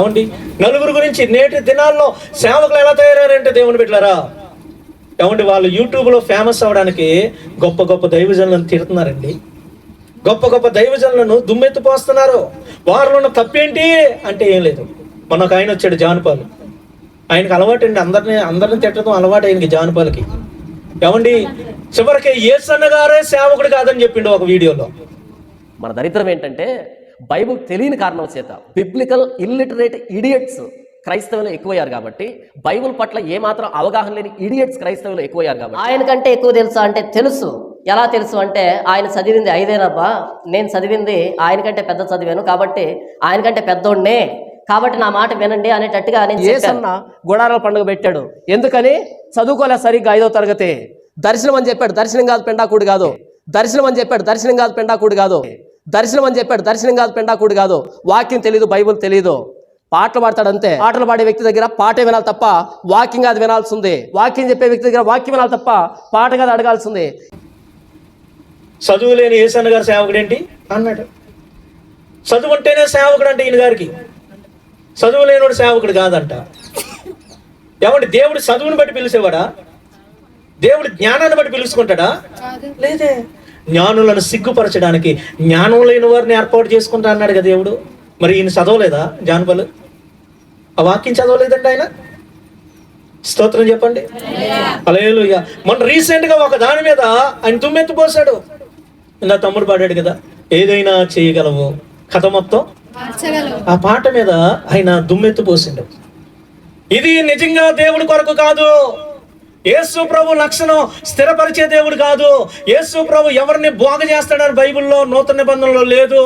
ఏమండి నలుగురు గురించి నేటి దినాల్లో సేవకులు ఎలా తయారంటే దేవుని బిడ్డలారా, ఏమండి వాళ్ళు యూట్యూబ్లో ఫేమస్ అవ్వడానికి గొప్ప గొప్ప దైవజనులను తిడుతున్నారండి. గొప్ప గొప్ప దైవజనులను దుమ్మెత్తిపోస్తున్నారు. వారిలో ఉన్న తప్పేంటి అంటే ఏం లేదు. మొన్న ఒక ఆయన వచ్చాడు జానుపాలు, ఆయనకి అలవాటు అండి అందరిని తిట్టడం అలవాటు ఆయనకి జానుపాలకి. ఏమండి చివరికి యేసన్న గారే సేవకుడు కాదని చెప్పిండు ఒక వీడియోలో. మన దరిద్రం ఏంటంటే బైబుల్ తెలియని కారణం చేత బిబ్లికల్ ఇల్లిటరేట్ ఇడియట్స్ క్రైస్తవులు ఎక్కువయ్యారు కాబట్టి, బైబుల్ పట్ల ఏమాత్రం అవగాహన లేని ఇడియట్స్ క్రైస్తవులు ఎక్కువయ్యారు కాబట్టి. ఆయన కంటే ఎక్కువ తెలుసా అంటే తెలుసు. ఎలా తెలుసు అంటే ఆయన చదివింది 5 నేను చదివింది ఆయన కంటే పెద్ద చదివాను కాబట్టి ఆయన కంటే పెద్దోడ్నే, కాబట్టి నా మాట వినండి అనేటట్టుగా యేసన్న గుడారాల పండుగ పెట్టాడు. ఎందుకని? చదువుకోలే సరిగ్గా 5వ తరగతి. దర్శనం అని చెప్పాడు, దర్శనం కాదు పెండాకుడు కాదు. దర్శనం అని చెప్పాడు, దర్శనం కాదు పెండాకుడు కాదు. దర్శనం అని చెప్పాడు, దర్శనం కాదు పెండాకుడు కాదు. వాక్యం తెలీదు, బైబుల్ తెలీదు. పాటలు పాడతాడు అంతే. పాటలు పాడే వ్యక్తి దగ్గర పాటే వినాలి తప్ప వాక్యం కాదు వినాల్సి ఉంది. వాక్యం చెప్పే వ్యక్తి దగ్గర వాక్యం వినాలి తప్ప పాట కాదు అడగాల్సి ఉంది. చదువు లేని యేసన్న గారు సేవకుడు ఏంటి అన్నాడు. చదువు ఉంటేనే సేవకుడు అంటే ఈయన గారికి. చదువు లేనివాడు సేవకుడు కాదంట. ఏమంటే దేవుడు చదువుని బట్టి పిలిచేవాడా? దేవుడు జ్ఞానాన్ని బట్టి పిలుచుకుంటాడా? లేదే. జ్ఞానులను సిగ్గుపరచడానికి జ్ఞానం లేని వారిని ఏర్పాటు చేసుకుంటా అన్నాడు కదా దేవుడు. మరి ఈయన చదవలేదా జానపలు? ఆ వాక్యం చదవలేదండి ఆయన. స్తోత్రం చెప్పండి. హల్లెలూయా. మొన్న రీసెంట్గా ఒక దాని మీద ఆయన దుమ్మెత్తిపోసాడు. నా తమ్ముడు పాడాడు కదా, ఏదైనా చేయగలవు కథ మొత్తం. ఆ పాట మీద ఆయన దుమ్మెత్తిపోసిండు. ఇది నిజంగా దేవుడి కొరకు కాదు. యేసు ప్రభు లక్షణం స్థిరపరిచే దేవుడు కాదు. యేసు ప్రభు ఎవరిని బాగు చేస్తాడని బైబిల్లో నూతన నిబంధనలో లేదు.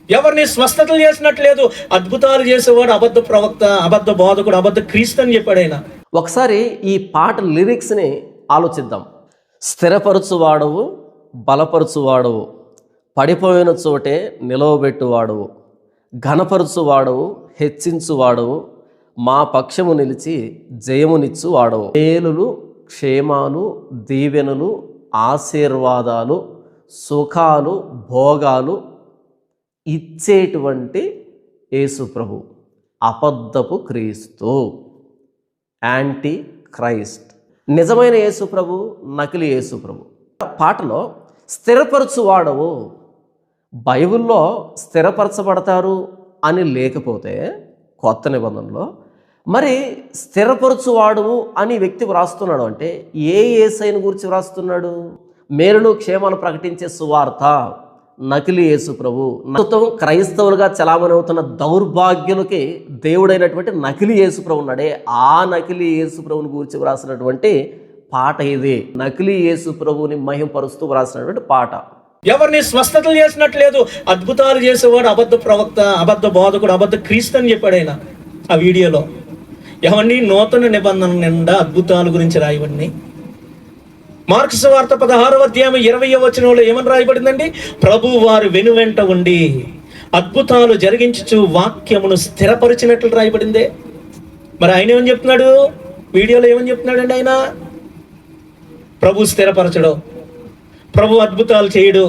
ఎవరిని స్వస్థతలు చేసినట్టు లేదు. అద్భుతాలు చేసేవాడు అబద్ధ ప్రవక్త, అబద్ధ బోధకుడు, అబద్ధ క్రీస్తు అని చెప్పాడు ఆయన. ఒకసారి ఈ పాట లిరిక్స్ని ఆలోచిద్దాం. స్థిరపరచువాడవు, బలపరచువాడవు, పడిపోయిన చోటే నిలవబెట్టువాడవు, ఘనపరచువాడవు, హెచ్చించువాడవు, మా పక్షము నిలిచి జయమునిచ్చు వాడవు. మేలులు, క్షేమాలు, దీవెనలు, ఆశీర్వాదాలు, సుఖాలు, భోగాలు ఇచ్చేటువంటి యేసు ప్రభు అబద్ధపు క్రీస్తు, యాంటీ క్రైస్ట్. నిజమైన యేసు ప్రభు, నకిలీ యేసు ప్రభు. పాటలో స్థిరపరచువాడవు, బైబిల్లో స్థిరపరచబడతారు అని లేకపోతే కొత్త నిబంధనలో మరి స్థిరపరచువాడువు అని వ్యక్తి వ్రాస్తున్నాడు అంటే ఏ యేసయ్యను గురించి వ్రాస్తున్నాడు? మేలును క్షేమాలు ప్రకటించే సువార్త, నకిలీ యేసు ప్రభు. ప్రస్తుతం క్రైస్తవులుగా చలామణి అవుతున్న దౌర్భాగ్యులకి దేవుడైనటువంటి నకిలీ యేసు ప్రభు ఉన్నాడే, ఆ నకిలీ యేసు ప్రభుని గురించి వ్రాసినటువంటి పాట ఇది. నకిలీ యేసు ప్రభుని మహింపరుస్తూ వ్రాసినటువంటి పాట. ఎవరిని స్వస్థతలు చేసినట్టు లేదు. అద్భుతాలు చేసేవాడు అబద్ధ ప్రవక్త, అబద్ధ బోధకుడు, అబద్ధ క్రీస్తు అని చెప్పాడు ఆయన ఆ వీడియోలో. ఎవరిని నూతన నిబంధన నిండా అద్భుతాల గురించి రాయబడి మార్కు సువార్త 16వ అధ్యాయం 20వ వచనంలో ఏమని రాయబడిందండి? ప్రభు వారు వెనువెంట ఉండి అద్భుతాలు జరిగించుచు వాక్యమును స్థిరపరిచినట్లు రాయబడిందే. మరి ఆయన ఏమని చెప్తున్నాడు? వీడియోలో ఏమని చెప్తున్నాడండి ఆయన? ప్రభు స్థిరపరచడు, ప్రభు అద్భుతాలు చేయడు,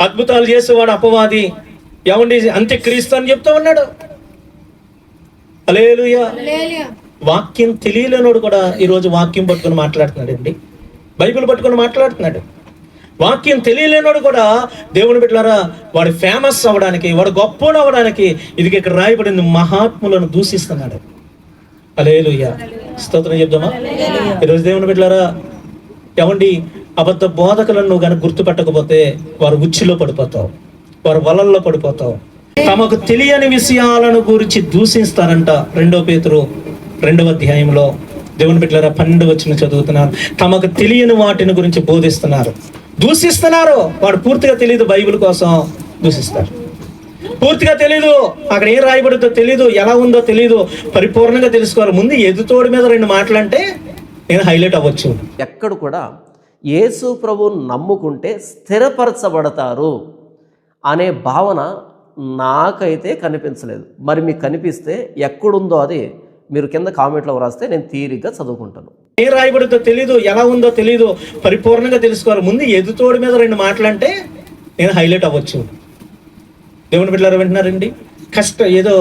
అద్భుతాలు చేసేవాడు అపవాది, ఏమండి అంత్యక్రీస్తు అని చెప్తూ ఉన్నాడు. హల్లెలూయా. వాక్యం తెలియలేనోడు కూడా ఈరోజు వాక్యం పట్టుకొని మాట్లాడుతున్నాడు అండి. బైబిల్ పట్టుకొని మాట్లాడుతున్నాడు. వాక్యం తెలియలేనోడు కూడా దేవుని బిడ్డలారా వాడు ఫేమస్ అవ్వడానికి, వాడు గొప్పోడు అవ్వడానికి ఇది ఇక్కడ రాయబడింది మహాత్ములను దూషిస్తున్నాడు. హల్లెలూయా. స్తోత్రం చెప్దామా? ఈరోజు దేవుని బిడ్డలారా, ఏమండి అబద్ధ బోధకులను నువ్వు కనుక గుర్తుపెట్టకపోతే వారు ఉచ్చులో పడిపోతావు, వారు వలల్లో పడిపోతావు. తమకు తెలియని విషయాలను గురించి దూషిస్తారంట. 2 పేతురు 2వ అధ్యాయంలో దేవుని బిడ్డలారా 12వ వచనం చదువుతున్నారు. తమకు తెలియని వాటిని గురించి బోధిస్తున్నారు, దూషిస్తున్నారు. వాడు పూర్తిగా తెలియదు, బైబిల్ కోసం దూషిస్తారు. పూర్తిగా తెలీదు, అక్కడ ఏం రాయబడుతుందో తెలీదు, ఎలా ఉందో తెలీదు, పరిపూర్ణంగా తెలుసుకోవాలి. ముందు ఎదుతోడి మీద 2 మాటలంటే నేను హైలైట్ అవ్వచ్చు. ఎక్కడ కూడా యేసు ప్రభువును నమ్ముకుంటే స్థిరపరచబడతారు అనే భావన నాకైతే కనిపించలేదు. మరి మీకు కనిపిస్తే ఎక్కడుందో అది మీరు కింద కామెంట్లో వ్రాస్తే నేను తీరిగ్గా చదువుకుంటాను. ఏం రాయబడుతుందో తెలీదు, ఎలా ఉందో తెలీదు, పరిపూర్ణంగా తెలుసుకోవాలి. ముందు ఎదుతోడి మీద 2 మాటలంటే నేను హైలైట్ అవ్వచ్చు. దేవుని బిడ్డలారా వింటున్నారండి? ఏదో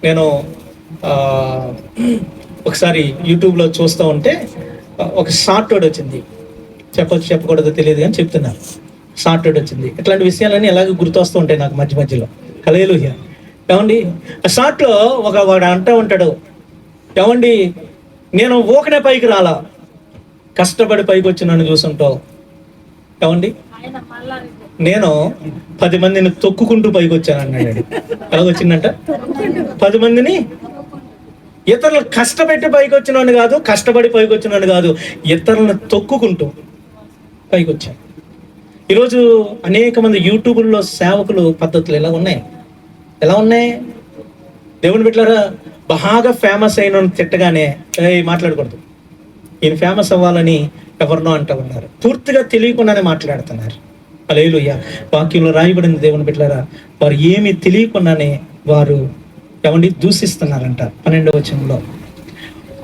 నేను ఒకసారి యూట్యూబ్లో చూస్తూ ఉంటే ఒక షార్ట్ వర్డ్ వచ్చింది. చెప్పొచ్చు చెప్పకూడదు తెలియదు కానీ చెప్తున్నాను. షార్ట్ వర్డ్ వచ్చింది. ఇట్లాంటి విషయాలన్నీ ఎలాగో గుర్తొస్తూ ఉంటాయి నాకు మధ్య మధ్యలో. హల్లెలూయా. ఏమండి, ఆ షార్ట్లో వాడు అంటూ ఉంటాడు, ఏమండి నేను ఊకనే పైకి రాలా, కష్టపడి పైకి వచ్చి నన్ను చూసుంటావు. ఏమండి, నేను 10 మందిని తొక్కుకుంటూ పైకి వచ్చాను అన్నాడు. ఎలాగొచ్చిందంట? 10 మందిని, ఇతరులు కష్టపెట్టి పైకి వచ్చినాను కాదు, కష్టపడి పైకి వచ్చినాను కాదు, ఇతరులను తొక్కుకుంటూ పైకి వచ్చాను. ఈరోజు అనేక మంది యూట్యూబ్లో సేవకులు పద్ధతులు ఎలా ఉన్నాయి? దేవుని బిడ్డలారా, బాగా ఫేమస్ అయిన తిట్టగానే మాట్లాడకూడదు, ఈయన ఫేమస్ అవ్వాలని ఎవరినో అంటూ ఉన్నారు. పూర్తిగా తెలియకుండానే మాట్లాడుతున్నారు. హల్లెలూయా. వాక్యంలో రాయబడింది దేవుని బిడ్డలారా, వారు ఏమీ తెలియకుండానే వారు దూషిస్తున్నారంట. 12వ వచనంలో,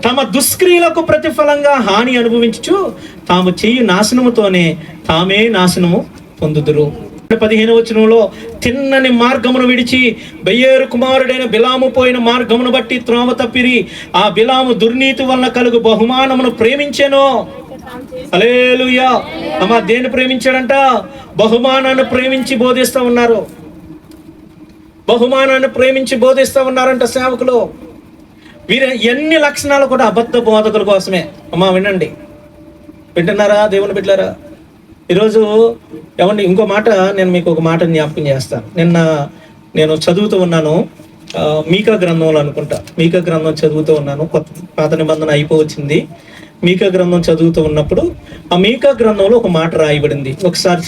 తమ దుష్క్రియలకు ప్రతిఫలంగా హాని అనుభవించుచు తాము చెయ్యి నాశనముతోనే తామే నాశనము పొందుదురు. 15వ వచనంలో, తిన్నని మార్గమును విడిచి బెయేరు కుమారుడైన బిలాము పోయిన మార్గమును బట్టి త్రోవ తప్పిరి. ఆ బిలాము దుర్నీతి వలన కలుగు బహుమానమును ప్రేమించెను. హల్లెలూయా. అమ్మా, దేన్ని ప్రేమించాడంట? బహుమానాన్ని ప్రేమించి బోధిస్తూ ఉన్నారు. బహుమానాన్ని ప్రేమించి బోధిస్తూ ఉన్నారంట సేవకులు. వీరు ఎన్ని లక్షణాలు కూడా అబద్ధ బోధకుల కోసమే. అమ్మా వినండి, వింటున్నారా దేవుని బిడ్డలారా? ఈరోజు ఏమండి, ఇంకో మాట నేను మీకు ఒక మాట జ్ఞాపకం చేస్తాను. నిన్న నేను చదువుతూ ఉన్నాను, మీకా గ్రంథంలో అనుకుంటా, మీకా గ్రంథం చదువుతూ ఉన్నాను. పాత నిబంధన అయిపోవచ్చింది. మీకా గ్రంథం చదువుతూ ఉన్నప్పుడు ఆ మీకా గ్రంథంలో ఒక మాట రాయబడింది. ఒకసారి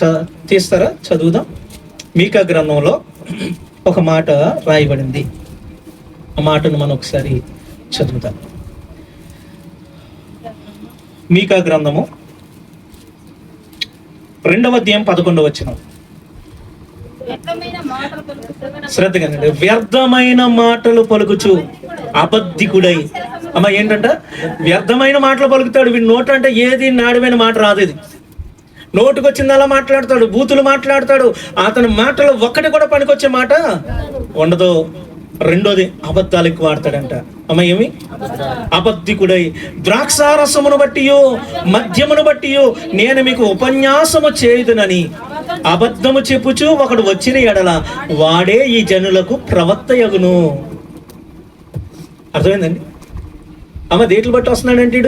తీస్తారా? చదువుదాం. మీకా గ్రంథంలో ఒక మాట రాయబడింది. ఆ మాటను మనం ఒకసారి చదువుతాం. మీకా గ్రంథము 2వ అధ్యాయం 11వ వచనం. శ్రద్ధగా వినండి. వ్యర్థమైన మాటలు పలుకుచు అబద్ధికుడై. అమ్మ ఏంటంట? వ్యర్థమైన మాటలు పలుకుతాడు వీడు. నోట అంటే ఏది నాడమైన మాట రాదు. ఇది నోటుకొచ్చింది అలా మాట్లాడతాడు, బూతులు మాట్లాడతాడు. అతని మాటలు ఒక్కటి కూడా పనికొచ్చే మాట ఉండదు. రెండోది, అబద్ధాలు ఎక్కువ ఆడతాడంట. అమ్మ ఏమి? అబద్ధికుడై ద్రాక్షారసమును బట్టియో మద్యమును బట్టియో నేను మీకు ఉపన్యాసము చేయుదునని అబద్ధము చెప్పుచు ఒకడు వచ్చిన ఎడల వాడే ఈ జనులకు ప్రవక్త యగును. అర్థమైందండి? అమ్మ దేట్లు బట్టి వస్తున్నాడంటే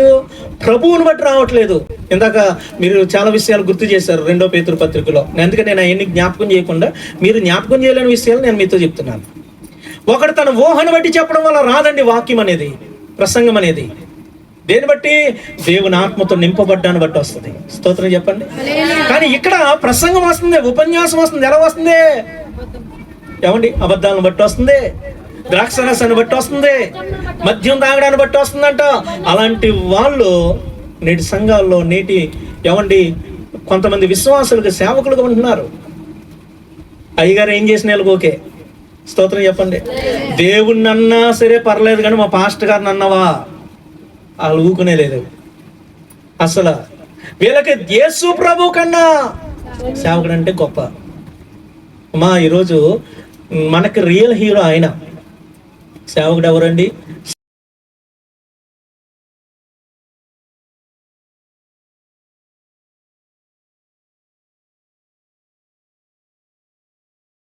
ప్రభువుని బట్టి రావట్లేదు. ఇందాక మీరు చాలా విషయాలు గుర్తు చేశారు 2వ పేతురు పత్రికలో. అందుకని నేను అవన్నీ జ్ఞాపకం చేయకుండా మీరు జ్ఞాపకం చేయలేని విషయాలు నేను మీతో చెప్తున్నాను. ఒకడు తన ఊహను బట్టి చెప్పడం వల్ల రాదండి వాక్యం అనేది, ప్రసంగం అనేది. దేని బట్టి? దేవుని ఆత్మతో నింపబడ్డాన్ని బట్టి వస్తుంది. స్తోత్రం చెప్పండి. కానీ ఇక్కడ ప్రసంగం వస్తుంది, ఉపన్యాసం వస్తుంది. ఎలా వస్తుంది? ఏమండి? అబద్ధాలను బట్టి వస్తుంది, ద్రాక్షరసాన్ని బట్టి వస్తుంది, మద్యం తాగడాన్ని బట్టి వస్తుందంట. అలాంటి వాళ్ళు నేటి సంఘాల్లో కొంతమంది విశ్వాసులకు సేవకులుగా ఉంటున్నారు. అయ్యగారు ఏం చేసిన వాళ్ళకి ఓకే, స్తోత్రం చెప్పండి. దేవుణ్ణి అన్నా సరే పర్లేదు, కానీ మా పాస్టర్ గారిని అన్నవా వాళ్ళు ఊకునే లేదు అసలు. వీళ్ళకి యేసు ప్రభు కన్నా సేవకుడు అంటే గొప్ప. అమ్మా ఈరోజు మనకి రియల్ హీరో ఆయన. సేవకుడు ఎవరండి?